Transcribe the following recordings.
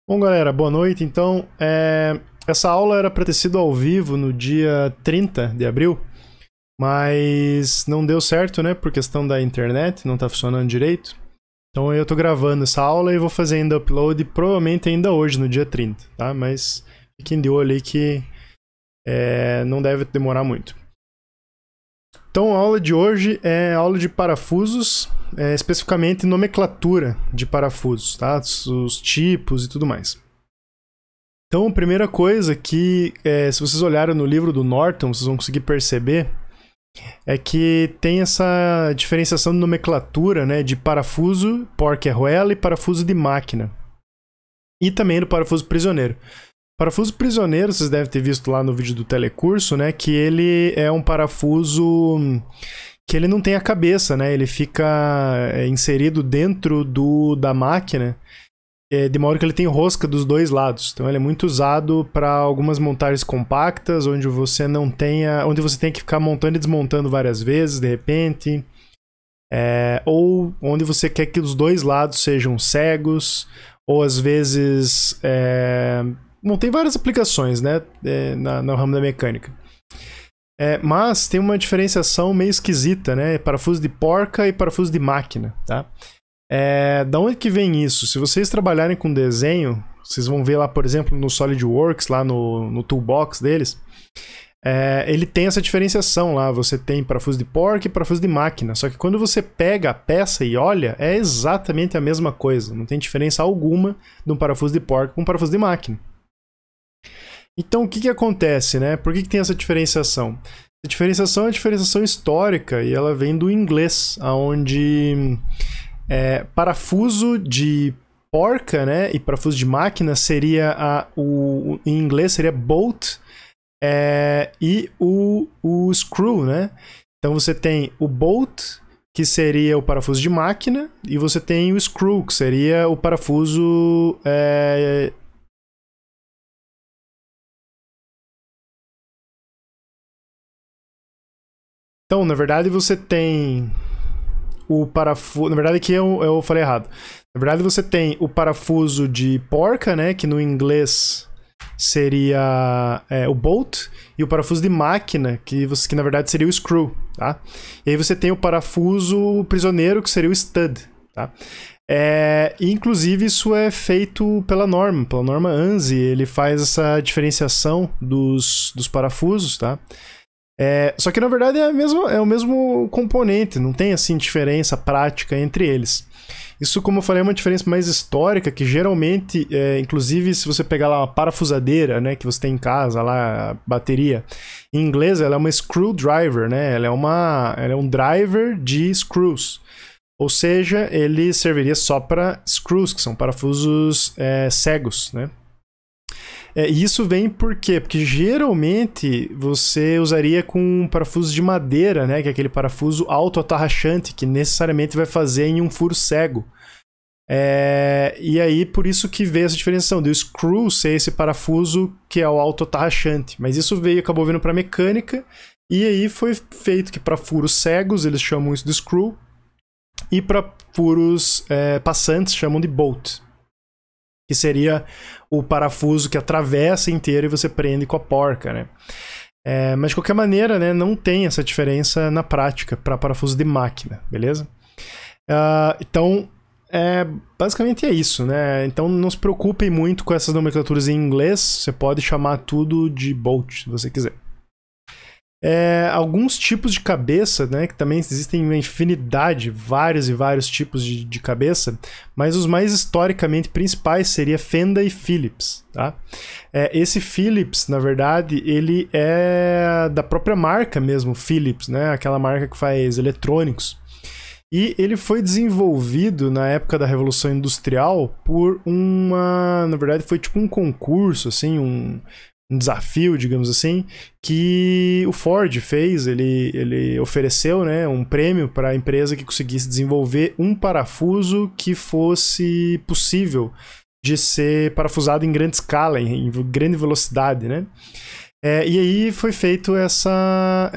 Bom, galera, boa noite. Então, essa aula era para ter sido ao vivo no dia 30 de abril, mas não deu certo, né, por questão da internet, não tá funcionando direito. Então eu tô gravando essa aula e vou fazer ainda upload, provavelmente ainda hoje, no dia 30, tá? Mas fiquem de olho aí que não deve demorar muito. Então a aula de hoje é aula de parafusos, especificamente nomenclatura de parafusos, tá? Os tipos e tudo mais. Então a primeira coisa que, se vocês olharem no livro do Norton, vocês vão conseguir perceber, é que tem essa diferenciação de nomenclatura, né, de parafuso porca-arruela e parafuso de máquina. E também do parafuso prisioneiro. Parafuso prisioneiro, vocês devem ter visto lá no vídeo do telecurso, né, que ele é um parafuso que ele não tem a cabeça, né, ele fica inserido dentro da máquina, de modo que ele tem rosca dos dois lados. Então ele é muito usado para algumas montagens compactas, onde você não tenha, onde você tem que ficar montando e desmontando várias vezes, de repente, ou onde você quer que os dois lados sejam cegos, ou às vezes bom, tem várias aplicações, né, no ramo da mecânica. Mas tem uma diferenciação meio esquisita, né? Parafuso de porca e parafuso de máquina, tá? Da onde que vem isso? Se vocês trabalharem com desenho, vocês vão ver lá, por exemplo, no SolidWorks, lá no toolbox deles, ele tem essa diferenciação lá. Você tem parafuso de porca e parafuso de máquina. Só que quando você pega a peça e olha, é exatamente a mesma coisa. Não tem diferença alguma de um parafuso de porca com um parafuso de máquina. Então, o que acontece, né? Por que tem essa diferenciação? A diferenciação é uma diferenciação histórica e ela vem do inglês, onde parafuso de porca, né, e parafuso de máquina seria em inglês seria bolt, e o screw, né? Então você tem o bolt, que seria o parafuso de máquina, e você tem o screw, que seria o parafuso Então, na verdade, você tem o parafuso... Na verdade, aqui eu falei errado. Na verdade, você tem o parafuso de porca, né? Que no inglês seria o bolt. E o parafuso de máquina, que na verdade seria o screw, tá? E aí você tem o parafuso prisioneiro, que seria o stud, tá? Inclusive, isso é feito pela norma ANSI. Ele faz essa diferenciação dos parafusos, tá? Só que na verdade é o mesmo componente, não tem assim diferença prática entre eles. Isso, como eu falei, é uma diferença mais histórica, que geralmente, inclusive se você pegar lá uma parafusadeira, né, que você tem em casa, lá a bateria, em inglês ela é uma screwdriver, né, ela é um driver de screws. Ou seja, ele serviria só para screws, que são parafusos cegos, né. E isso vem por quê? Porque geralmente você usaria com um parafuso de madeira, né? Que é aquele parafuso autoatarrachante, que necessariamente vai fazer em um furo cego. E aí, por isso que veio essa diferenciação do screw ser esse parafuso que é o autoatarrachante. Mas isso acabou vindo para mecânica, e aí foi feito que para furos cegos eles chamam isso de screw, e para furos passantes chamam de bolt, que seria o parafuso que atravessa inteiro e você prende com a porca, né? Mas de qualquer maneira, né, não tem essa diferença na prática para parafuso de máquina, beleza? Então, basicamente é isso, né? Então não se preocupem muito com essas nomenclaturas em inglês, você pode chamar tudo de bolt, se você quiser. Alguns tipos de cabeça, né, que também existem uma infinidade, vários e vários tipos de cabeça, mas os mais historicamente principais seria Fenda e Phillips, tá? Esse Phillips, na verdade, ele é da própria marca mesmo, Philips, né, aquela marca que faz eletrônicos. E ele foi desenvolvido na época da Revolução Industrial por na verdade foi tipo um concurso, assim, um desafio, digamos assim, que o Ford fez. Ele ofereceu, né, um prêmio para a empresa que conseguisse desenvolver um parafuso que fosse possível de ser parafusado em grande escala, em grande velocidade, né? E aí foi feito essa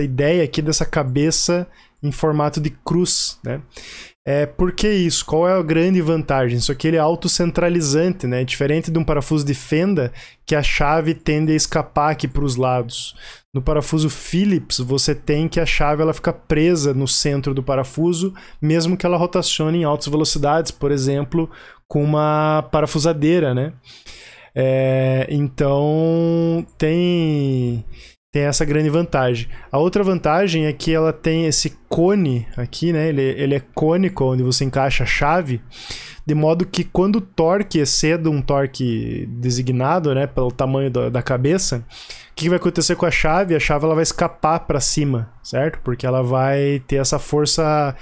ideia aqui dessa cabeça em formato de cruz, né? Por que isso? Qual é a grande vantagem? Isso aqui ele é autocentralizante, né? Diferente de um parafuso de fenda, que a chave tende a escapar aqui para os lados. No parafuso Phillips, você tem que a chave ela fica presa no centro do parafuso, mesmo que ela rotacione em altas velocidades, por exemplo, com uma parafusadeira, né? Então tem essa grande vantagem. A outra vantagem é que ela tem esse cone aqui, né? Ele é cônico, onde você encaixa a chave, de modo que quando o torque excede um torque designado, né, pelo tamanho da cabeça, o que vai acontecer com a chave? A chave ela vai escapar para cima, certo? Porque ela vai ter essa força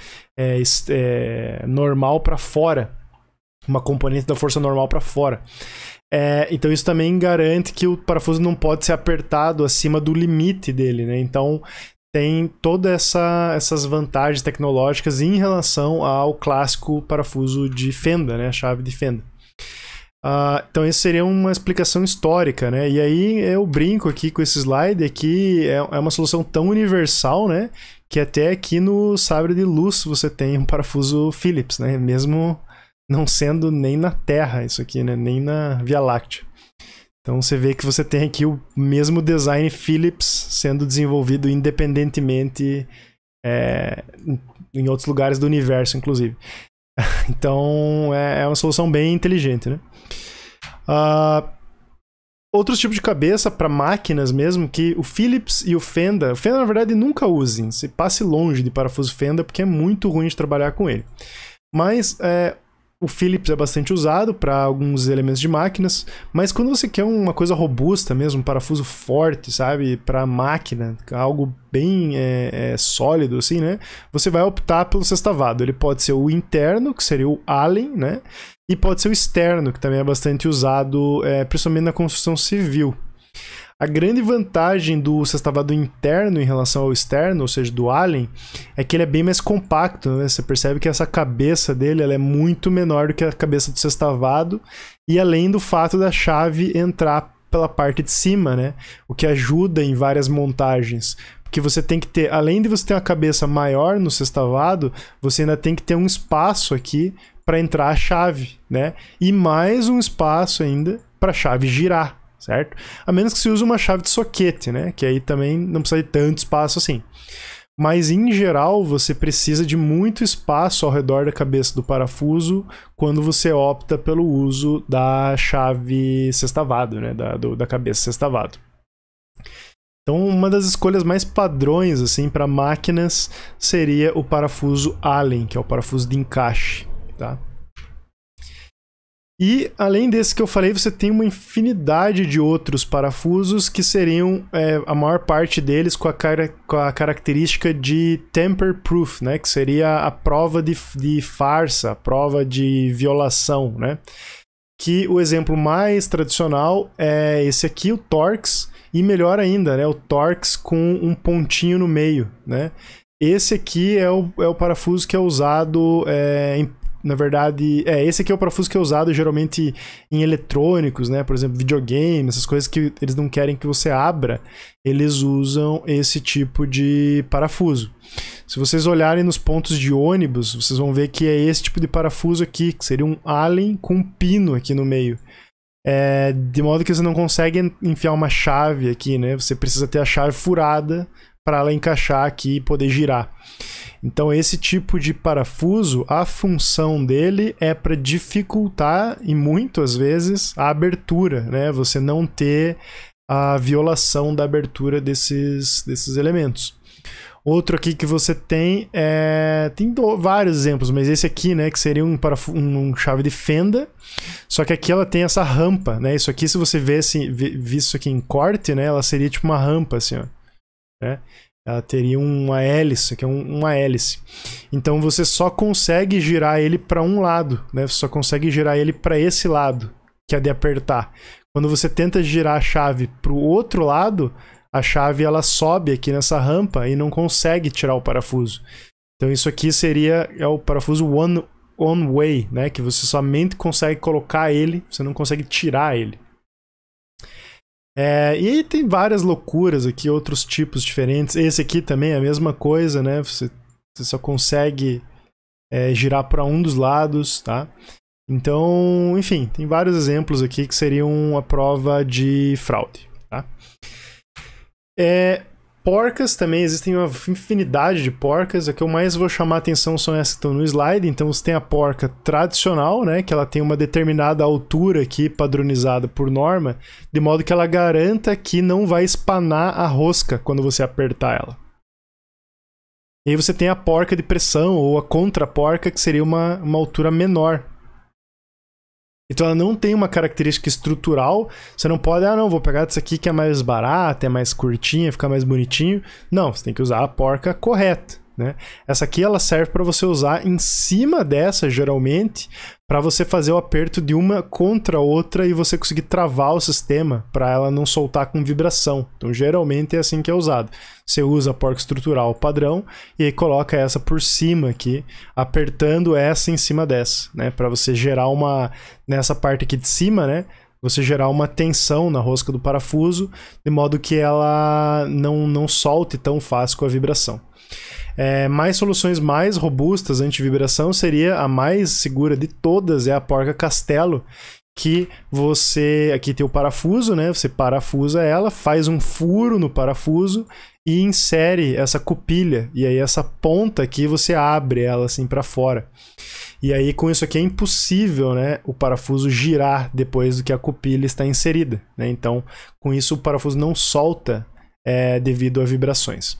normal para fora, uma componente da força normal para fora. Então isso também garante que o parafuso não pode ser apertado acima do limite dele, né? Então tem todas essas vantagens tecnológicas em relação ao clássico parafuso de fenda, né? A chave de fenda. Então isso seria uma explicação histórica, né? E aí eu brinco aqui com esse slide que é uma solução tão universal, né? Que até aqui no sabre de luz você tem um parafuso Phillips, né? Mesmo não sendo nem na Terra isso aqui, né? Nem na Via Láctea. Então você vê que você tem aqui o mesmo design Phillips sendo desenvolvido independentemente em outros lugares do universo, inclusive. Então é uma solução bem inteligente, né? Outros tipos de cabeça para máquinas mesmo, que o Phillips e o Fenda na verdade nunca usem, se passe longe de parafuso Fenda porque é muito ruim de trabalhar com ele. Mas o Phillips é bastante usado para alguns elementos de máquinas, mas quando você quer uma coisa robusta mesmo, um parafuso forte, sabe, para máquina, algo bem sólido assim, né, você vai optar pelo sextavado. Ele pode ser o interno, que seria o Allen, né, e pode ser o externo, que também é bastante usado, principalmente na construção civil. A grande vantagem do sextavado interno em relação ao externo, ou seja, do Allen, é que ele é bem mais compacto, né? Você percebe que essa cabeça dele ela é muito menor do que a cabeça do sextavado, e além do fato da chave entrar pela parte de cima, né? O que ajuda em várias montagens. Porque você tem que ter, além de você ter uma cabeça maior no sextavado, você ainda tem que ter um espaço aqui para entrar a chave, né? E mais um espaço ainda para a chave girar. Certo? A menos que se use uma chave de soquete, né? Que aí também não precisa de tanto espaço assim. Mas, em geral, você precisa de muito espaço ao redor da cabeça do parafuso quando você opta pelo uso da chave sextavado, né? Da cabeça sextavado. Então, uma das escolhas mais padrões assim, para máquinas seria o parafuso Allen, que é o parafuso de encaixe. Tá? E, além desse que eu falei, você tem uma infinidade de outros parafusos que seriam, a maior parte deles, com a característica de tamper-proof, né? Que seria a prova de farsa, a prova de violação, né? Que o exemplo mais tradicional é esse aqui, o Torx, e melhor ainda, né? O Torx com um pontinho no meio, né? Esse aqui é o parafuso que é usado na verdade, esse aqui é o parafuso que é usado geralmente em eletrônicos, né? Por exemplo, videogame, essas coisas que eles não querem que você abra, eles usam esse tipo de parafuso. Se vocês olharem nos pontos de ônibus, vocês vão ver que é esse tipo de parafuso aqui, que seria um Allen com um pino aqui no meio. De modo que você não consegue enfiar uma chave aqui, né? Você precisa ter a chave furada para ela encaixar aqui e poder girar. Então esse tipo de parafuso, a função dele é para dificultar, e muitas vezes, a abertura, né? Você não ter a violação da abertura desses elementos. Outro aqui que você tem vários exemplos, mas esse aqui, né, que seria um chave de fenda, só que aqui ela tem essa rampa, né? Isso aqui, se você visse isso aqui em corte, né, ela seria tipo uma rampa assim, ó, né? Ela teria uma hélice, que é uma hélice. Então você só consegue girar ele para um lado, né? Você só consegue girar ele para esse lado, que é de apertar. Quando você tenta girar a chave para o outro lado, a chave ela sobe aqui nessa rampa e não consegue tirar o parafuso. Então isso aqui seria o parafuso one way, né? Que você somente consegue colocar ele, você não consegue tirar ele. E aí tem várias loucuras aqui, outros tipos diferentes. Esse aqui também é a mesma coisa, né? Você só consegue girar para um dos lados, tá? Então, enfim, tem vários exemplos aqui que seriam a prova de fraude, tá? Porcas também, existem uma infinidade de porcas. A que eu mais vou chamar a atenção são essas que estão no slide. Então você tem a porca tradicional, né, que ela tem uma determinada altura aqui padronizada por norma, de modo que ela garanta que não vai espanar a rosca quando você apertar ela. E aí você tem a porca de pressão ou a contra-porca, que seria uma altura menor. Então ela não tem uma característica estrutural. Você não pode, não, vou pegar dessa aqui que é mais barata, é mais curtinha, fica mais bonitinho. Não, você tem que usar a porca correta, né? Essa aqui ela serve para você usar em cima dessa, geralmente, para você fazer o aperto de uma contra a outra e você conseguir travar o sistema para ela não soltar com vibração. Então geralmente é assim que é usado. Você usa a porca estrutural padrão e aí coloca essa por cima aqui, apertando essa em cima dessa, né? Para você gerar nessa parte aqui de cima, né? Você gerar uma tensão na rosca do parafuso, de modo que ela não solte tão fácil com a vibração. Mais soluções mais robustas anti-vibração seria a mais segura de todas, é a porca castelo, que você, aqui tem o parafuso, né? Você parafusa ela, faz um furo no parafuso e insere essa cupilha, e aí essa ponta aqui você abre ela assim para fora. E aí com isso aqui é impossível, né, o parafuso girar depois do que a cupilha está inserida, né? Então com isso o parafuso não solta devido a vibrações.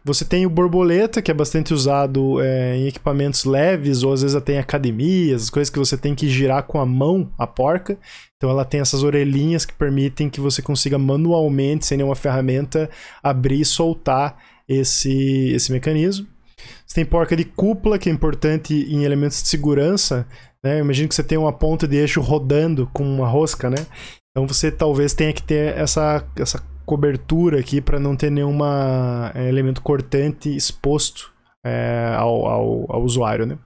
Você tem o borboleta, que é bastante usado em equipamentos leves, ou às vezes até em academias, as coisas que você tem que girar com a mão, a porca. Então ela tem essas orelhinhas que permitem que você consiga manualmente, sem nenhuma ferramenta, abrir e soltar esse mecanismo. Você tem porca de cúpula, que é importante em elementos de segurança, né? Imagina que você tem uma ponta de eixo rodando com uma rosca, né? Então você talvez tenha que ter essa cobertura aqui para não ter nenhum elemento cortante exposto ao usuário, né?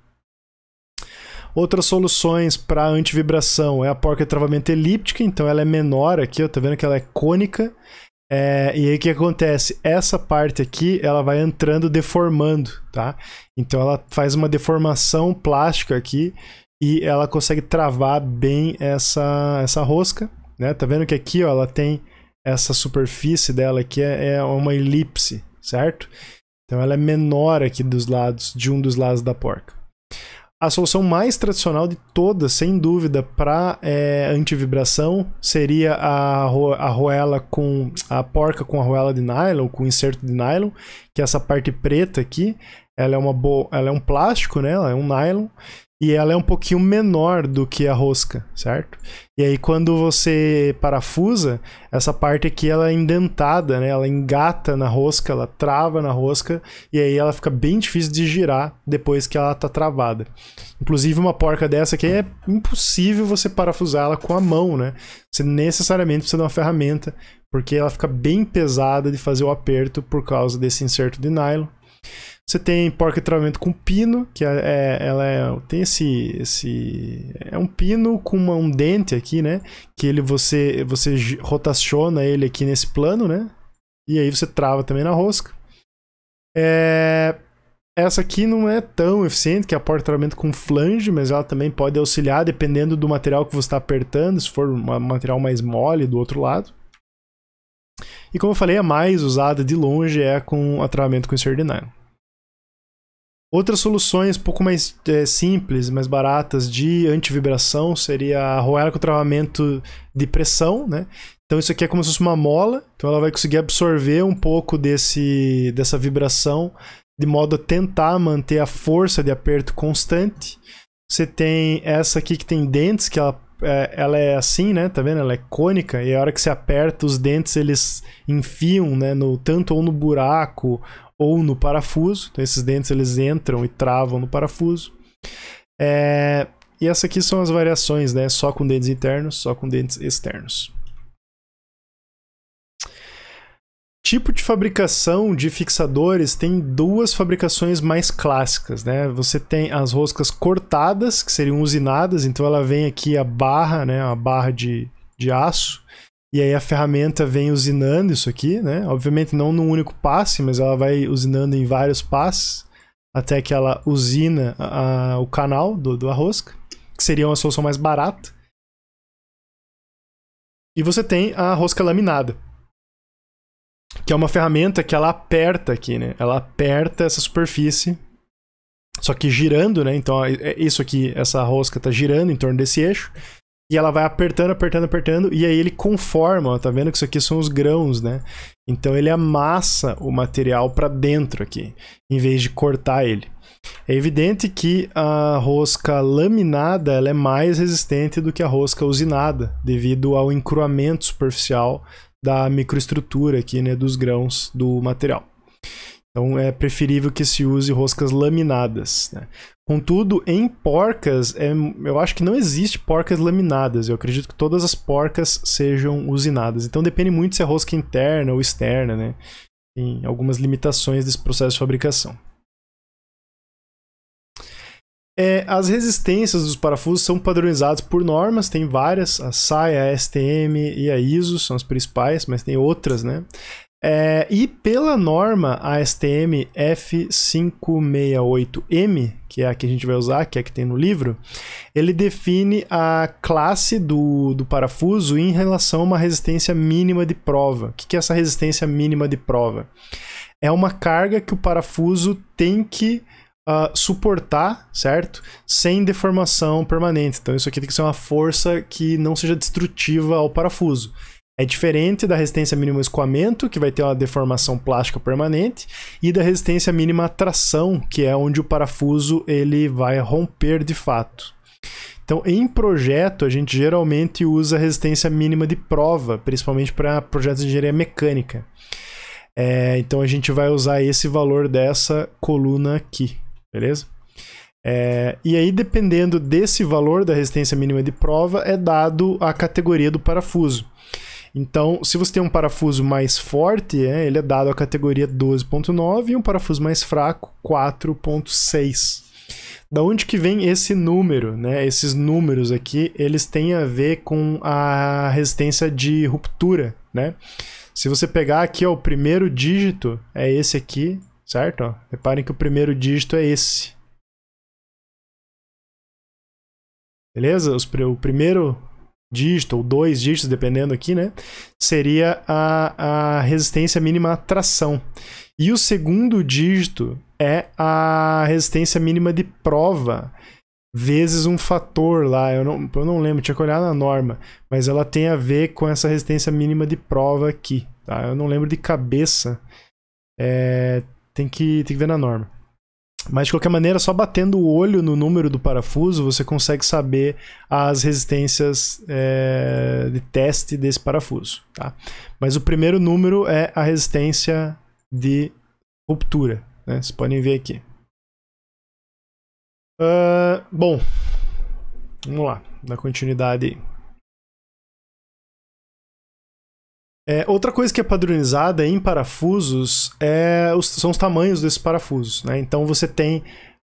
Outras soluções para antivibração é a porca de travamento elíptica, então ela é menor aqui, ó, tá vendo que ela é cônica, e aí o que acontece? Essa parte aqui ela vai entrando deformando, tá? Então ela faz uma deformação plástica aqui e ela consegue travar bem essa rosca, né? Tá vendo que aqui, ó, ela tem essa superfície dela aqui é uma elipse, certo? Então ela é menor aqui dos lados, de um dos lados da porca. A solução mais tradicional de todas, sem dúvida, para antivibração seria a arruela com a porca com arruela de nylon, com inserto de nylon, que é essa parte preta aqui. Ela é um plástico, né? Ela é um nylon. E ela é um pouquinho menor do que a rosca, certo? E aí quando você parafusa, essa parte aqui ela é indentada, né? Ela engata na rosca, ela trava na rosca, e aí ela fica bem difícil de girar depois que ela tá travada. Inclusive uma porca dessa aqui é impossível você parafusar ela com a mão, né? Você necessariamente precisa de uma ferramenta, porque ela fica bem pesada de fazer o aperto por causa desse inserto de nylon. Você tem porca de travamento com pino, que tem é um pino com um dente aqui, né? Que você rotaciona ele aqui nesse plano, né? E aí você trava também na rosca. Essa aqui não é tão eficiente, que é a porca de travamento com flange, mas ela também pode auxiliar dependendo do material que você está apertando, se for um material mais mole do outro lado. E como eu falei, a mais usada de longe é com travamento com inserto de nylon. Outras soluções um pouco mais simples, mais baratas de antivibração seria a arruela com travamento de pressão, né? Então isso aqui é como se fosse uma mola, então ela vai conseguir absorver um pouco dessa vibração de modo a tentar manter a força de aperto constante. Você tem essa aqui que tem dentes, que ela é assim, né? Tá vendo? Ela é cônica e a hora que você aperta os dentes eles enfiam, né? Tanto ou no buraco ou no parafuso. Então esses dentes eles entram e travam no parafuso. E essa aqui são as variações, né? Só com dentes internos, só com dentes externos. Tipo de fabricação de fixadores tem duas fabricações mais clássicas, né? Você tem as roscas cortadas, que seriam usinadas, então ela vem aqui a barra, né? A barra de aço. E aí a ferramenta vem usinando isso aqui, né? Obviamente não num único passe, mas ela vai usinando em vários passes. até que ela usina o canal da rosca, que seria uma solução mais barata. E você tem a rosca laminada, que é uma ferramenta que ela aperta aqui, né? Ela aperta essa superfície, só que girando, né? Então isso aqui, essa rosca tá girando em torno desse eixo, e ela vai apertando, apertando, apertando, e aí ele conforma, ó, tá vendo que isso aqui são os grãos, né? Então ele amassa o material para dentro aqui, em vez de cortar ele. É evidente que a rosca laminada ela é mais resistente do que a rosca usinada, devido ao encruamento superficial da microestrutura aqui, né, dos grãos do material. Então é preferível que se use roscas laminadas, né? Contudo, em porcas, eu acho que não existe porcas laminadas. Eu acredito que todas as porcas sejam usinadas. Então depende muito se é rosca interna ou externa, né? Tem algumas limitações desse processo de fabricação. As resistências dos parafusos são padronizadas por normas, tem várias, a SAE, a STM e a ISO são as principais, mas tem outras, né? E pela norma ASTM F568M, que é a que a gente vai usar, que é a que tem no livro, ele define a classe do parafuso em relação a uma resistência mínima de prova. O que é essa resistência mínima de prova? É uma carga que o parafuso tem que suportar, certo? Sem deformação permanente. Então isso aqui tem que ser uma força que não seja destrutiva ao parafuso. É diferente da resistência mínima ao escoamento, que vai ter uma deformação plástica permanente, e da resistência mínima à tração, que é onde o parafuso ele vai romper de fato. Então, em projeto, a gente geralmente usa a resistência mínima de prova, principalmente para projetos de engenharia mecânica. Então, a gente vai usar esse valor dessa coluna aqui, beleza? E aí, dependendo desse valor da resistência mínima de prova, é dado a categoria do parafuso. Então, se você tem um parafuso mais forte, ele é dado a categoria 12.9 e um parafuso mais fraco, 4.6. Da onde que vem esse número, né? Esses números aqui, eles têm a ver com a resistência de ruptura, né? Se você pegar aqui, ó, o primeiro dígito é esse aqui, certo? Ó, reparem que o primeiro dígito é esse. Beleza? O primeiro dígito, ou 2 dígitos, dependendo aqui, né? Seria a resistência mínima à tração. E o segundo dígito é a resistência mínima de prova, vezes um fator lá. Eu não lembro, tinha que olhar na norma. Mas ela tem a ver com essa resistência mínima de prova aqui, tá? Eu não lembro de cabeça. Tem que ver na norma. Mas, de qualquer maneira, só batendo o olho no número do parafuso, você consegue saber as resistências de teste desse parafuso, tá? Mas o primeiro número é a resistência de ruptura, né? Vocês podem ver aqui. Bom, vamos lá, dar continuidade aí. Outra coisa que é padronizada em parafusos são os tamanhos desses parafusos, né? Então você tem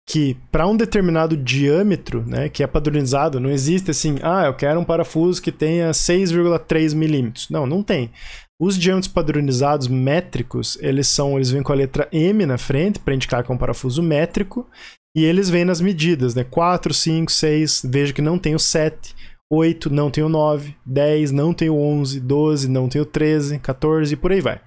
que, para um determinado diâmetro, né, que é padronizado, não existe assim, eu quero um parafuso que tenha 6,3 milímetros. Não tem. Os diâmetros padronizados métricos, eles vêm com a letra M na frente, para indicar que é um parafuso métrico, e eles vêm nas medidas, né? 4, 5, 6, veja que não tem o 7, 8, não tem o 9, 10, não tem o 11, 12, não tem o 13, 14 e por aí vai.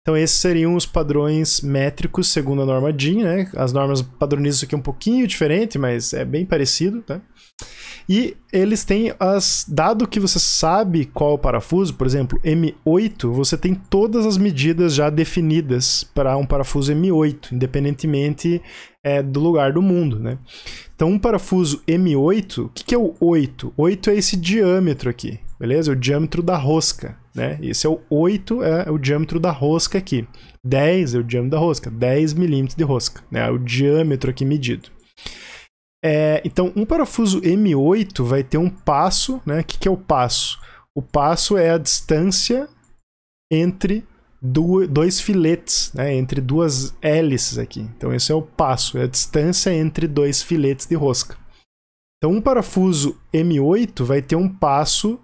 Então esses seriam os padrões métricos segundo a norma DIN, né? As normas padronizam isso aqui um pouquinho diferente, mas é bem parecido, tá? E eles têm dado que você sabe qual é o parafuso, por exemplo, M8, você tem todas as medidas já definidas para um parafuso M8, independentemente do lugar do mundo, né? Então um parafuso M8, o que é o 8? 8 é esse diâmetro aqui, beleza? É o diâmetro da rosca, né? Esse é o 8, é o diâmetro da rosca aqui. 10 é o diâmetro da rosca, 10 milímetros de rosca, né? É o diâmetro aqui medido. Então, um parafuso M8 vai ter um passo, né? O que é o passo? O passo é a distância entre dois filetes, né? Entre duas hélices aqui. Então, esse é o passo, é a distância entre dois filetes de rosca. Então, um parafuso M8 vai ter um passo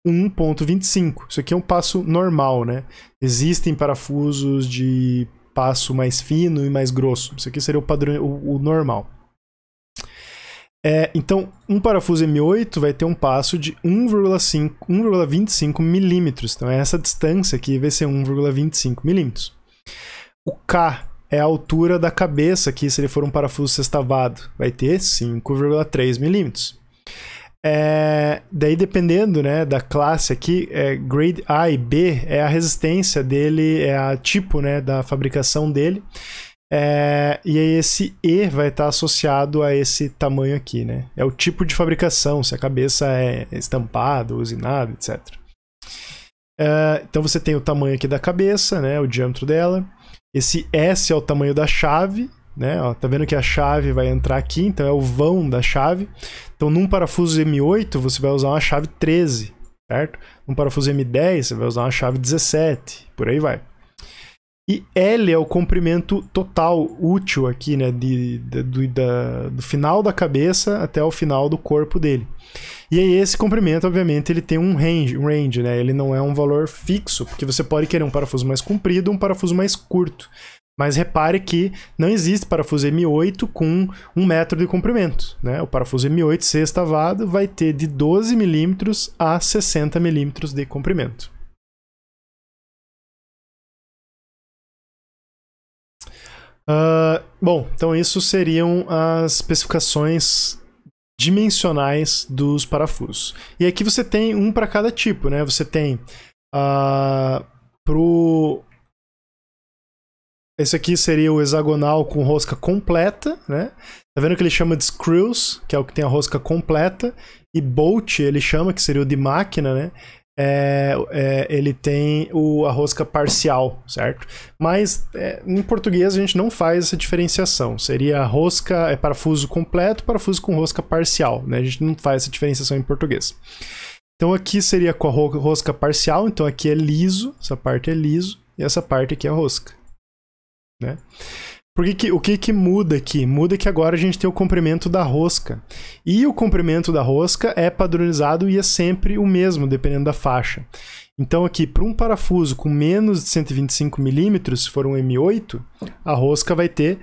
1.25. Isso aqui é um passo normal, né? Existem parafusos de passo mais fino e mais grosso. Isso aqui seria o padrão, o normal. Então, um parafuso M8 vai ter um passo de 1,25 milímetros. Então, essa distância aqui vai ser 1,25 milímetros. O K é a altura da cabeça aqui, se ele for um parafuso sextavado. Vai ter 5,3 milímetros. Daí, dependendo, né, da classe aqui, grade A e B é a resistência dele, é a tipo, né, da fabricação dele. E aí esse E vai estar associado a esse tamanho aqui, né? É o tipo de fabricação, se a cabeça é estampada, usinada, etc. Então você tem o tamanho aqui da cabeça, né, o diâmetro dela. Esse S é o tamanho da chave, né? Ó, tá vendo que a chave vai entrar aqui, então é o vão da chave. Então num parafuso M8 você vai usar uma chave 13, certo? Num parafuso M10 você vai usar uma chave 17, por aí vai. E L é o comprimento total útil aqui, né, do final da cabeça até o final do corpo dele. E aí esse comprimento, obviamente, ele tem um range, né, ele não é um valor fixo, porque você pode querer um parafuso mais comprido ou um parafuso mais curto. Mas repare que não existe parafuso M8 com 1 metro de comprimento, né? O parafuso M8 sextavado vai ter de 12 milímetros a 60 milímetros de comprimento. Bom, então isso seriam as especificações dimensionais dos parafusos. E aqui você tem um para cada tipo, né? Você tem esse aqui seria o hexagonal com rosca completa, né? Tá vendo que ele chama de screws, que é o que tem a rosca completa, e bolt ele chama, que seria o de máquina, né? Ele tem a rosca parcial, certo? Mas em português a gente não faz essa diferenciação. Seria rosca, parafuso completo, parafuso com rosca parcial, né? A gente não faz essa diferenciação em português. Então aqui seria com a rosca parcial, então aqui é liso, essa parte é liso, e essa parte aqui é a rosca, né? O que muda aqui? Muda que agora a gente tem o comprimento da rosca. E o comprimento da rosca é padronizado e é sempre o mesmo, dependendo da faixa. Então aqui, para um parafuso com menos de 125 milímetros, se for um M8, a rosca vai ter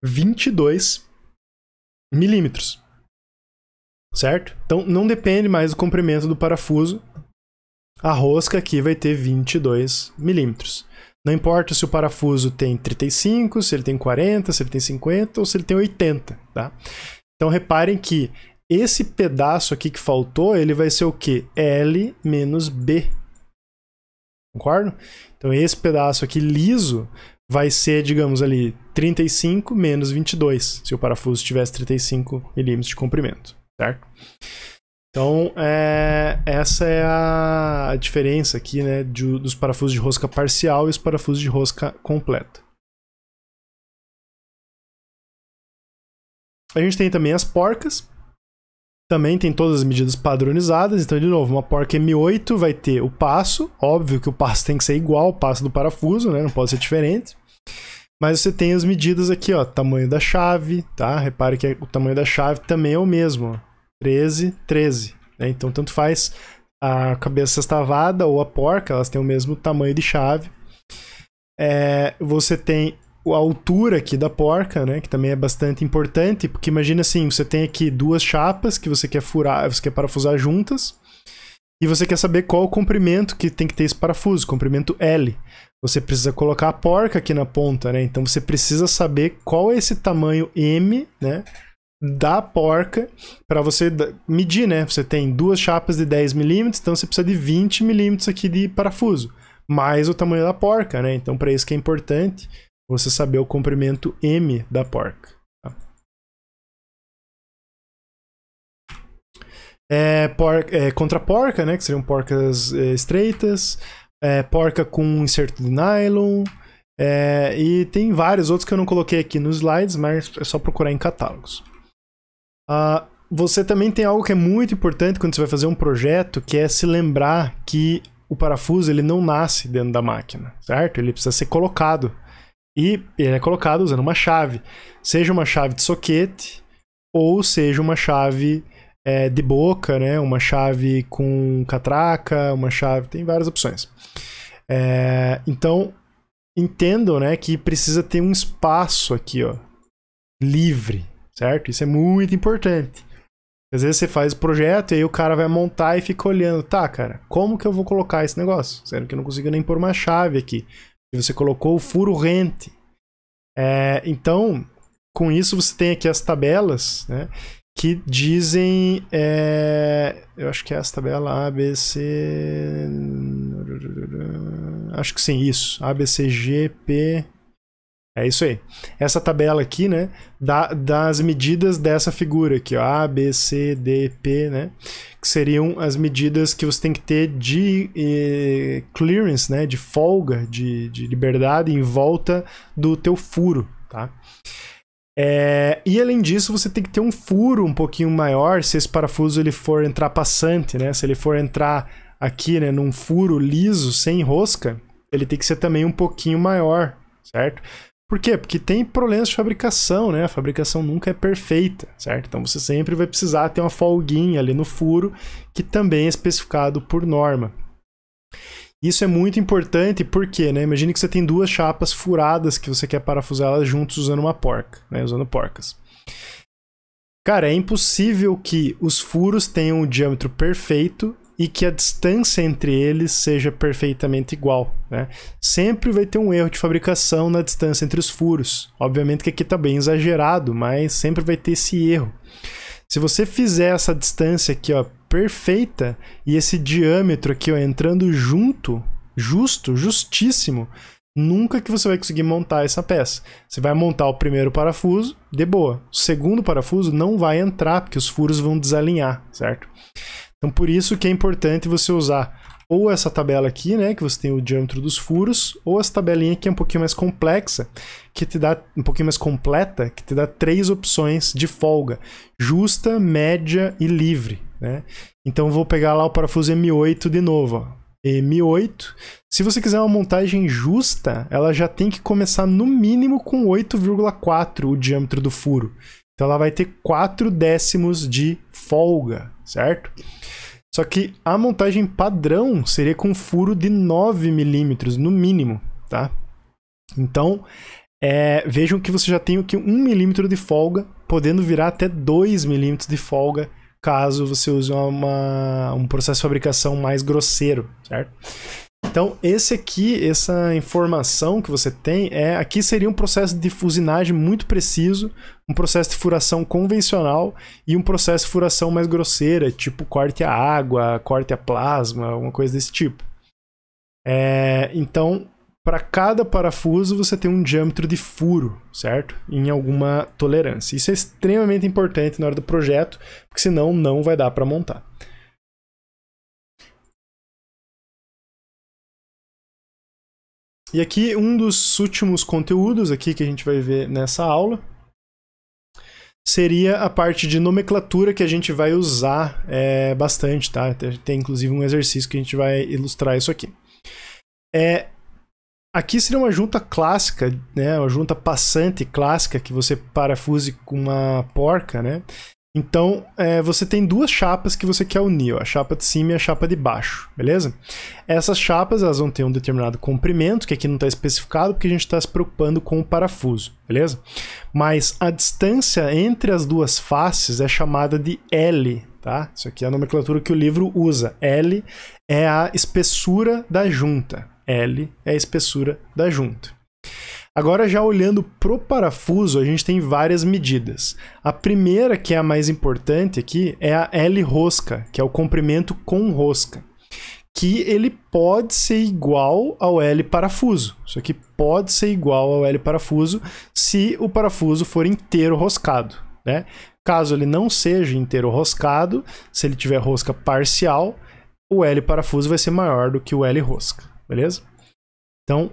22 milímetros. Certo? Então não depende mais do comprimento do parafuso. A rosca aqui vai ter 22 milímetros. Não importa se o parafuso tem 35, se ele tem 40, se ele tem 50 ou se ele tem 80, tá? Então reparem que esse pedaço aqui que faltou, ele vai ser o quê? L menos B. Concordo? Então esse pedaço aqui liso vai ser, digamos ali, 35 menos 22, se o parafuso tivesse 35 milímetros de comprimento, certo? Então, essa é a diferença aqui, né, dos parafusos de rosca parcial e os parafusos de rosca completa. A gente tem também as porcas. Também tem todas as medidas padronizadas. Então, de novo, uma porca M8 vai ter o passo. Óbvio que o passo tem que ser igual ao passo do parafuso, né, não pode ser diferente. Mas você tem as medidas aqui, ó, tamanho da chave, tá? Repare que o tamanho da chave também é o mesmo, ó. 13, 13, né? Então tanto faz a cabeça sextavada ou a porca, elas têm o mesmo tamanho de chave. Você tem a altura aqui da porca, né? Que também é bastante importante, porque imagina assim, você tem aqui duas chapas que você quer furar, você quer parafusar juntas, e você quer saber qual o comprimento que tem que ter esse parafuso, comprimento L. Você precisa colocar a porca aqui na ponta, né? Então você precisa saber qual é esse tamanho M, né, da porca, para você medir, né? Você tem duas chapas de 10 milímetros, então você precisa de 20 milímetros aqui de parafuso, mais o tamanho da porca, né? Então, para isso que é importante você saber o comprimento M da porca. Tá? Contra porca, né? Que seriam porcas estreitas, porca com inserto de nylon, e tem vários outros que eu não coloquei aqui nos slides, mas é só procurar em catálogos. Você também tem algo que é muito importante quando você vai fazer um projeto, que é se lembrar que o parafuso ele não nasce dentro da máquina, certo? Ele precisa ser colocado. E ele é colocado usando uma chave. Seja uma chave de soquete, ou seja uma chave de boca, né? Uma chave com catraca, uma chave... Tem várias opções. Então, entendam, né, que precisa ter um espaço aqui, ó, livre, certo? Isso é muito importante. Às vezes você faz o projeto e aí o cara vai montar e fica olhando. Tá, cara, como que eu vou colocar esse negócio? Sendo que eu não consigo nem pôr uma chave aqui. E você colocou o furo rente. Então, com isso você tem aqui as tabelas, né, que dizem... eu acho que é essa tabela A, B, C... Acho que sim, isso. A, B, C, G, P... É isso aí. Essa tabela aqui, né, das medidas dessa figura aqui, ó, A, B, C, D, P, né, que seriam as medidas que você tem que ter de clearance, né, de folga, de liberdade em volta do teu furo, tá? E além disso, você tem que ter um furo um pouquinho maior se esse parafuso ele for entrar passante, né, se ele for entrar aqui, né, num furo liso, sem rosca, ele tem que ser também um pouquinho maior, certo? Por quê? Porque tem problemas de fabricação, né? A fabricação nunca é perfeita, certo? Então você sempre vai precisar ter uma folguinha ali no furo, que também é especificado por norma. Isso é muito importante porque, né? Imagine que você tem duas chapas furadas que você quer parafusá-las juntos usando uma porca, né? Usando porcas. Cara, é impossível que os furos tenham o diâmetro perfeito e que a distância entre eles seja perfeitamente igual, né? Sempre vai ter um erro de fabricação na distância entre os furos. Obviamente que aqui está bem exagerado, mas sempre vai ter esse erro. Se você fizer essa distância aqui, ó, perfeita, e esse diâmetro aqui, ó, entrando junto, justíssimo, nunca que você vai conseguir montar essa peça. Você vai montar o primeiro parafuso, de boa. O segundo parafuso não vai entrar, porque os furos vão desalinhar, certo? Então, por isso que é importante você usar ou essa tabela aqui, né, que você tem o diâmetro dos furos, ou essa tabelinha que é um pouquinho mais complexa, que te dá um pouquinho mais completa, que te dá 3 opções de folga: justa, média e livre, né? Então, eu vou pegar lá o parafuso M8 de novo, ó. M8. Se você quiser uma montagem justa, ela já tem que começar no mínimo com 8,4 o diâmetro do furo. Então ela vai ter 4 décimos de folga, certo? Só que a montagem padrão seria com furo de 9 milímetros, no mínimo, tá? Então, vejam que você já tem aqui 1 milímetro de folga, podendo virar até 2 milímetros de folga, caso você use um processo de fabricação mais grosseiro, certo? Então, essa informação que você tem, aqui seria um processo de fusinagem muito preciso, um processo de furação convencional e um processo de furação mais grosseira, tipo corte a água, corte a plasma, alguma coisa desse tipo. Então, para cada parafuso você tem um diâmetro de furo, certo? Em alguma tolerância. Isso é extremamente importante na hora do projeto, porque senão não vai dar para montar. E aqui um dos últimos conteúdos aqui que a gente vai ver nessa aula seria a parte de nomenclatura que a gente vai usar bastante, tá? Tem inclusive um exercício que a gente vai ilustrar isso aqui. Aqui seria uma junta clássica, né? Uma junta passante clássica que você parafuse com uma porca, né? Então, você tem duas chapas que você quer unir, ó, a chapa de cima e a chapa de baixo, beleza? Essas chapas elas vão ter um determinado comprimento, que aqui não está especificado, porque a gente está se preocupando com o parafuso, beleza? Mas a distância entre as duas faces é chamada de L, tá? Isso aqui é a nomenclatura que o livro usa. L é a espessura da junta. L é a espessura da junta. Agora, já olhando pro parafuso, a gente tem várias medidas. A primeira, que é a mais importante aqui, é a L rosca, que é o comprimento com rosca. Que ele pode ser igual ao L parafuso. Isso aqui pode ser igual ao L parafuso se o parafuso for inteiro roscado, né? Caso ele não seja inteiro roscado, se ele tiver rosca parcial, o L parafuso vai ser maior do que o L rosca, beleza? Então,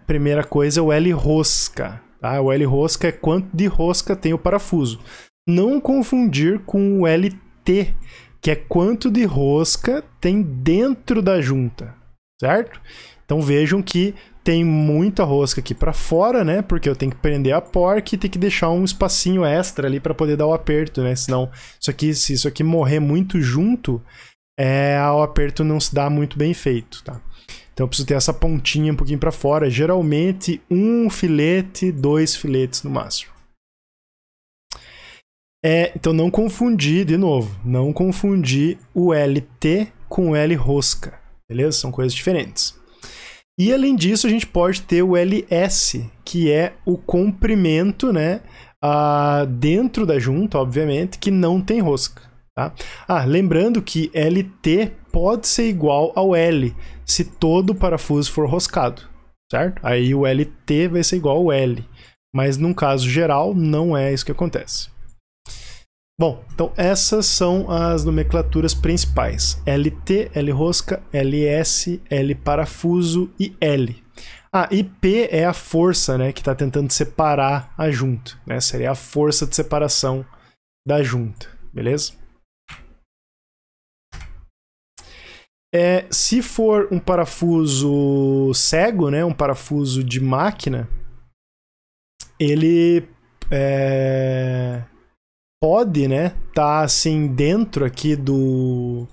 primeira coisa, o L rosca, tá? O L rosca é quanto de rosca tem o parafuso. Não confundir com o LT, que é quanto de rosca tem dentro da junta, certo? Então vejam que tem muita rosca aqui para fora, né? Porque eu tenho que prender a porca e tem que deixar um espacinho extra ali para poder dar o aperto, né? Senão, se isso aqui morrer muito junto, o aperto não se dá muito bem feito, tá? Então eu preciso ter essa pontinha um pouquinho para fora, geralmente um filete, 2 filetes no máximo. Então não confundir, de novo, não confundir o LT com o L rosca, beleza? São coisas diferentes. E além disso, a gente pode ter o LS, que é o comprimento, né, dentro da junta, obviamente, que não tem rosca. Tá? Lembrando que LT pode ser igual ao L, se todo o parafuso for roscado, certo? Aí o LT vai ser igual ao L, mas num caso geral, não é isso que acontece. Bom, então essas são as nomenclaturas principais. LT, L rosca, LS, L parafuso e L. E P é a força, né, que está tentando separar a junta, né? Seria a força de separação da junta, beleza? Se for um parafuso cego, né, um parafuso de máquina, ele pode, né, tá assim dentro aqui ele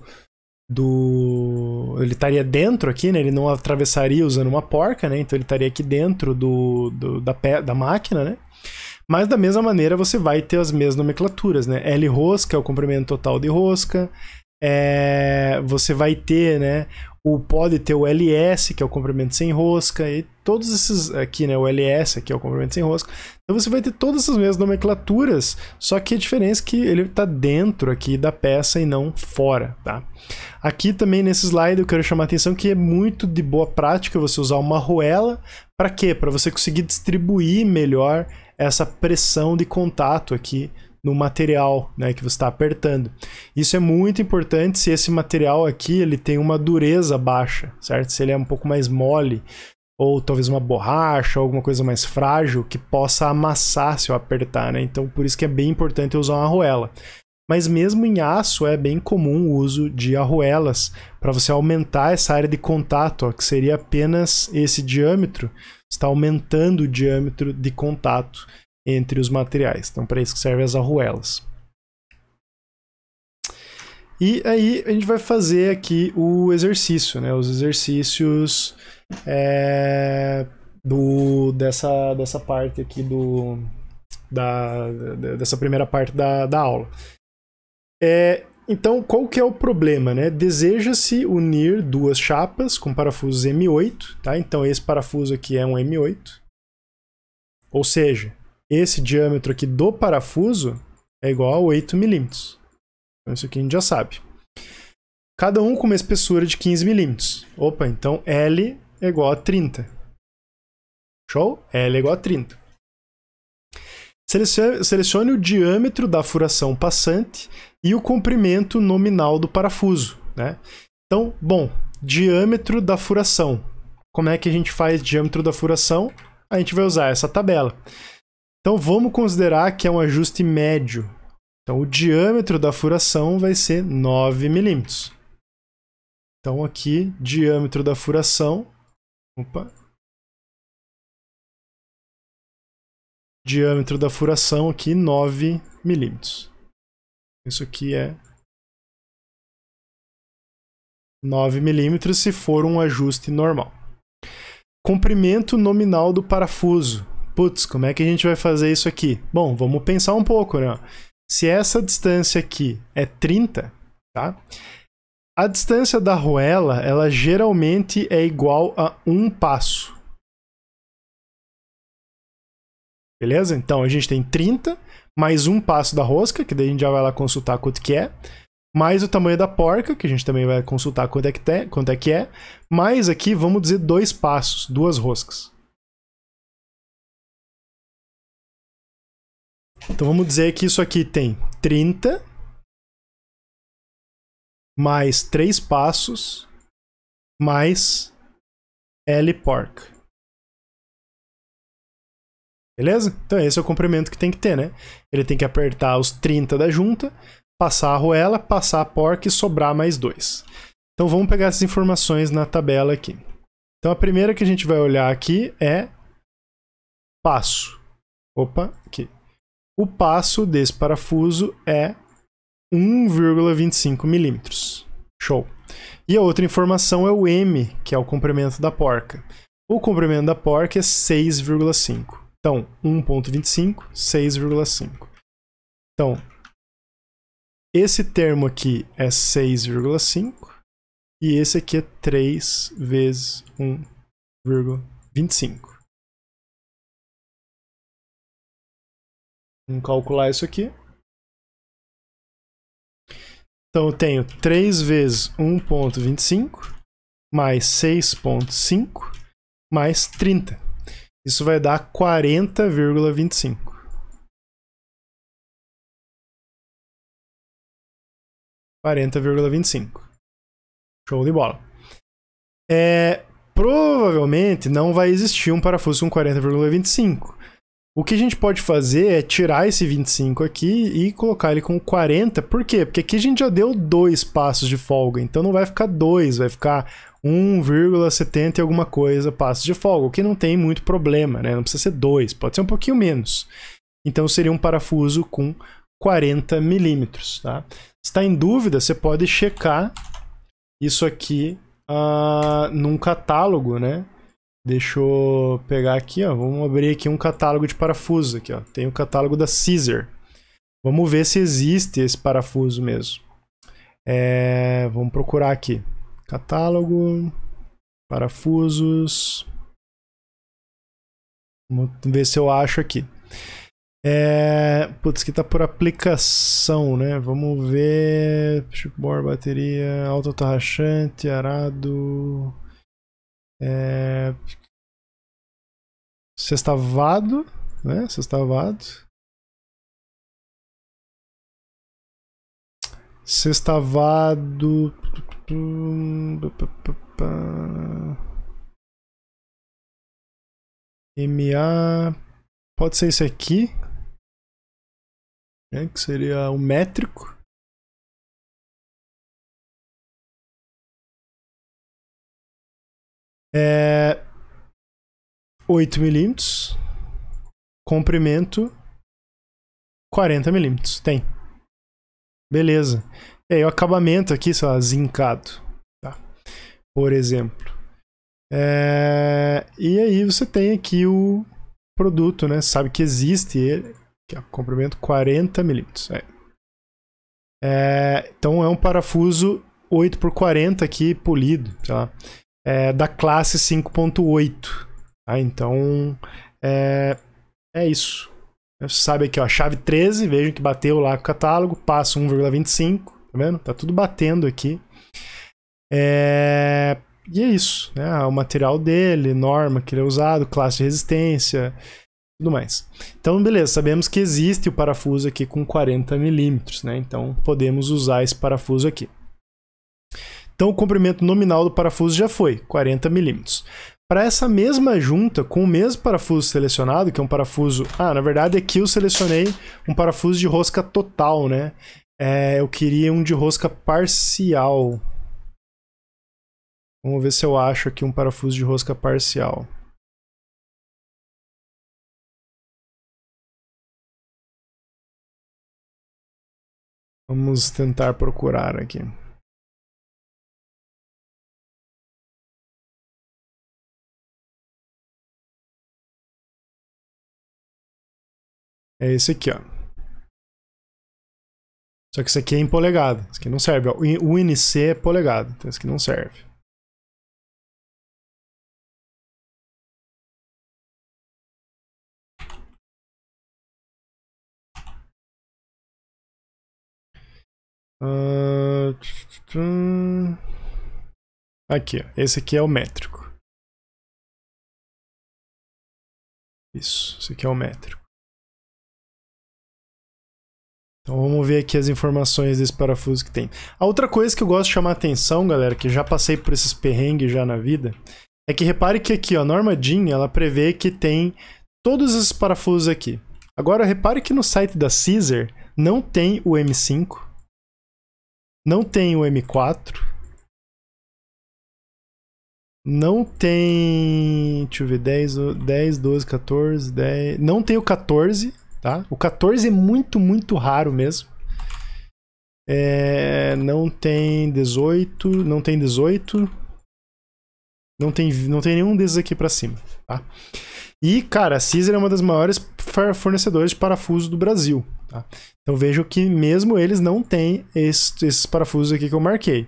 estaria dentro aqui, né, ele não atravessaria usando uma porca, né, então ele estaria aqui dentro da máquina, né, mas da mesma maneira você vai ter as mesmas nomenclaturas, né, L rosca é o comprimento total de rosca, você vai ter, né, pode ter o LS, que é o comprimento sem rosca, e todos esses aqui, né, o LS aqui é o comprimento sem rosca. Então você vai ter todas essas mesmas nomenclaturas, só que a diferença é que ele está dentro aqui da peça e não fora, tá? Aqui também nesse slide eu quero chamar a atenção que é muito de boa prática você usar uma arruela. Para quê? Para você conseguir distribuir melhor essa pressão de contato aqui no material, né, que você está apertando. Isso é muito importante se esse material aqui ele tem uma dureza baixa, certo? Se ele é um pouco mais mole, ou talvez uma borracha, ou alguma coisa mais frágil, que possa amassar se eu apertar, né? Então por isso que é bem importante eu usar uma arruela. Mas mesmo em aço é bem comum o uso de arruelas para você aumentar essa área de contato, ó, que seria apenas esse diâmetro, está aumentando o diâmetro de contato entre os materiais. Então, para isso que servem as arruelas. E aí, a gente vai fazer aqui o exercício, né? Os exercícios dessa parte aqui dessa primeira parte da aula. Então, qual que é o problema, né? Deseja-se unir duas chapas com parafusos M8, tá? Então, esse parafuso aqui é um M8. Ou seja, esse diâmetro aqui do parafuso é igual a 8 milímetros. Então isso aqui a gente já sabe. Cada um com uma espessura de 15 milímetros. Opa, então L é igual a 30. Show? L é igual a 30. Selecione o diâmetro da furação passante e o comprimento nominal do parafuso, né? Então, bom, diâmetro da furação. Como é que a gente faz diâmetro da furação? A gente vai usar essa tabela. Então vamos considerar que é um ajuste médio. Então o diâmetro da furação vai ser 9 milímetros. Então aqui, diâmetro da furação. Diâmetro da furação aqui, 9 milímetros. Isso aqui é 9 milímetros se for um ajuste normal. Comprimento nominal do parafuso. Putz, como é que a gente vai fazer isso aqui? Bom, vamos pensar um pouco, né? Se essa distância aqui é 30, tá? A distância da arruela, ela geralmente é igual a um passo. Beleza? Então a gente tem 30 mais um passo da rosca, que daí a gente já vai lá consultar quanto que é, mais o tamanho da porca, que a gente também vai consultar quanto é que é, mais aqui, vamos dizer, 2 passos, 2 roscas. Então vamos dizer que isso aqui tem 30 mais 3 passos mais L porca. Beleza? Então esse é o comprimento que tem que ter, né? Ele tem que apertar os 30 da junta, passar a arruela, passar a porca e sobrar mais 2. Então vamos pegar essas informações na tabela aqui. Então a primeira que a gente vai olhar aqui é passo. Opa, aqui. O passo desse parafuso é 1,25 milímetros. Show. E a outra informação é o M, que é o comprimento da porca. O comprimento da porca é 6,5. Então, 1,25, 6,5. Então, esse termo aqui é 6,5 e esse aqui é 3 vezes 1,25. Vamos calcular isso aqui. Então eu tenho 3 vezes 1,25 mais 6,5 mais 30. Isso vai dar 40,25. 40,25. Show de bola. Provavelmente não vai existir um parafuso com 40,25. O que a gente pode fazer é tirar esse 25 aqui e colocar ele com 40. Por quê? Porque aqui a gente já deu 2 passos de folga. Então não vai ficar 2, vai ficar 1,70 e alguma coisa passos de folga. O que não tem muito problema, né? Não precisa ser 2, pode ser um pouquinho menos. Então seria um parafuso com 40 milímetros, tá? Se está em dúvida, você pode checar isso aqui num catálogo, né? Deixa eu pegar aqui, ó. Vamos abrir aqui um catálogo de parafusos aqui, ó. Tem o catálogo da Caesar. Vamos ver se existe esse parafuso mesmo. Vamos procurar aqui. Catálogo, parafusos. Vamos ver se eu acho aqui. Putz, que tá por aplicação, né? Vamos ver. Chipboard, bateria, autotarrachante, arado. Sextavado, né? Sextavado. Sextavado. MA. Pode ser esse aqui, né? Que seria o métrico. É 8 milímetros, comprimento 40 milímetros, tem. Beleza. E aí o acabamento aqui, sei lá, zincado, tá? Por exemplo. E aí você tem aqui o produto, né? Sabe que existe ele, que é comprimento 40 milímetros. Então é um parafuso 8x40 aqui, polido, sei lá. Da classe 5.8. Tá? Então, é isso. Você sabe aqui, ó, chave 13, vejam que bateu lá com o catálogo, passo 1,25, tá vendo? Tá tudo batendo aqui. E é isso, né? O material dele, norma que ele é usado, classe de resistência, tudo mais. Então, beleza, sabemos que existe o parafuso aqui com 40 milímetros, né? Então, podemos usar esse parafuso aqui. Então o comprimento nominal do parafuso já foi 40 milímetros. Para essa mesma junta, com o mesmo parafuso selecionado, que é um parafuso... na verdade aqui eu selecionei um parafuso de rosca total, né? Eu queria um de rosca parcial. Vamos ver se eu acho aqui um parafuso de rosca parcial. Vamos tentar procurar aqui. É esse aqui, ó. Só que esse aqui é em polegada. Esse aqui não serve. Ó. O NC é polegada, então esse aqui não serve. Aqui, ó. Esse aqui é o métrico. Isso, esse aqui é o métrico. Então vamos ver aqui as informações desse parafuso que tem. A outra coisa que eu gosto de chamar a atenção, galera, que já passei por esses perrengues já na vida, é que repare que aqui, ó, a norma DIN, ela prevê que tem todos esses parafusos aqui. Agora repare que no site da Caesar não tem o M5, não tem o M4, não tem... deixa eu ver, 10, 12, 14, 10... Não tem o 14, tá? O 14 é muito, muito raro mesmo. Não tem 18, não tem 18. Não tem nenhum desses aqui pra cima, tá? E, cara, a Caesar é uma das maiores fornecedoras de parafuso do Brasil, tá? Então vejam que mesmo eles não têm esses parafusos aqui que eu marquei.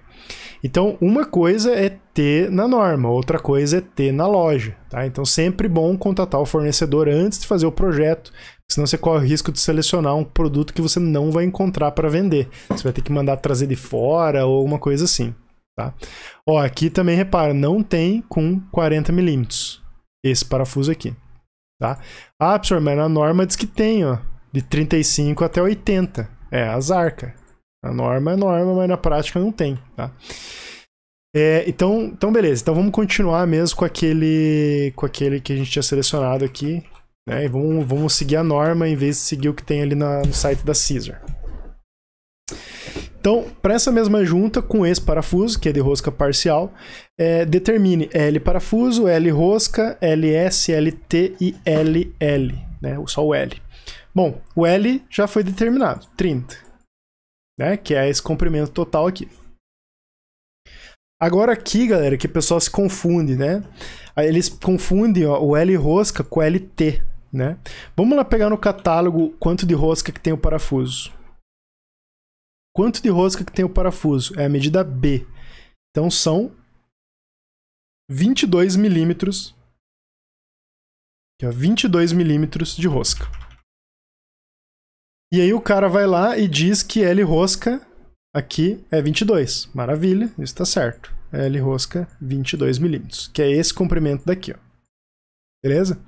Então, uma coisa é ter na norma, outra coisa é ter na loja, tá? Então, sempre bom contatar o fornecedor antes de fazer o projeto, senão você corre o risco de selecionar um produto que você não vai encontrar para vender. Você vai ter que mandar trazer de fora ou alguma coisa assim, tá? Ó, aqui também, repara, não tem com 40 milímetros esse parafuso aqui, tá? Ah, professor, mas na norma diz que tem, ó, de 35 até 80. Azar, cara. A norma é norma, mas na prática não tem, tá? Então, beleza. Então vamos continuar mesmo com aquele que a gente tinha selecionado aqui, né? E vamos seguir a norma em vez de seguir o que tem ali no site da Caesar. Então, para essa mesma junta com esse parafuso, que é de rosca parcial, determine L parafuso, L rosca, LS, LT e LL, né? Só o L. Bom, o L já foi determinado, 30. Né? Que é esse comprimento total aqui. Agora aqui, galera, que o pessoal se confunde, né? Aí eles confundem, ó, o L rosca com o LT, né? Vamos lá pegar no catálogo quanto de rosca que tem o parafuso. Quanto de rosca que tem o parafuso? É a medida B. Então são 22 milímetros. Aqui, ó, 22 milímetros de rosca. E aí o cara vai lá e diz que L rosca aqui é 22. Maravilha, isso está certo. L rosca 22 milímetros, que é esse comprimento daqui, ó. Beleza?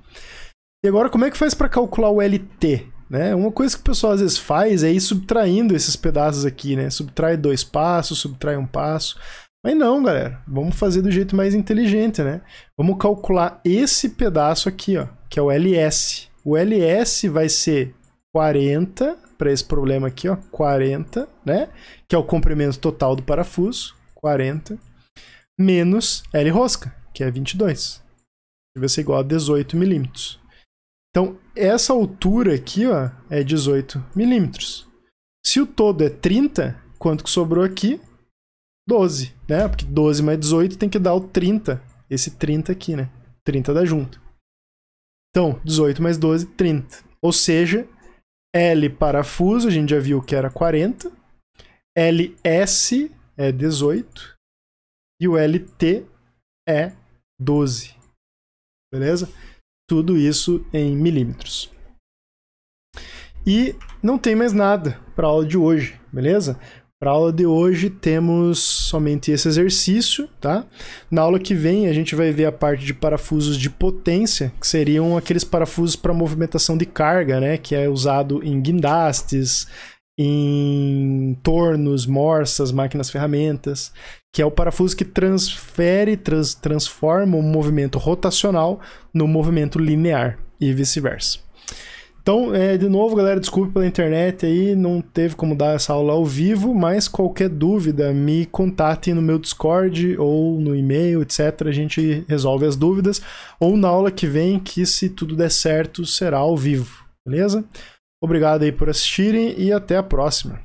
E agora como é que faz para calcular o LT? Né? Uma coisa que o pessoal às vezes faz é ir subtraindo esses pedaços aqui, né? Subtrai 2 passos, subtrai 1 passo. Mas não, galera. Vamos fazer do jeito mais inteligente, né? Vamos calcular esse pedaço aqui, ó, que é o LS. O LS vai ser 40, para esse problema aqui, ó, 40, né? Que é o comprimento total do parafuso, 40, menos L rosca, que é 22. Que vai ser igual a 18 milímetros. Então, essa altura aqui, ó, é 18 milímetros. Se o todo é 30, quanto que sobrou aqui? 12, né? Porque 12 mais 18 tem que dar o 30. Esse 30 aqui, né? 30 da junta. Então, 18 mais 12, 30. Ou seja, L parafuso, a gente já viu que era 40. LS é 18. E o LT é 12. Beleza? Tudo isso em milímetros. E não tem mais nada para a aula de hoje, beleza? Para a aula de hoje temos somente esse exercício, tá? Na aula que vem a gente vai ver a parte de parafusos de potência, que seriam aqueles parafusos para movimentação de carga, né? Que é usado em guindastes, em tornos, morsas, máquinas ferramentas, que é o parafuso que transforma o movimento rotacional no movimento linear e vice-versa. Então, de novo, galera, desculpe pela internet aí, não teve como dar essa aula ao vivo, mas qualquer dúvida, me contatem no meu Discord ou no e-mail, etc. A gente resolve as dúvidas, ou na aula que vem, que se tudo der certo, será ao vivo, beleza? Obrigado aí por assistirem e até a próxima.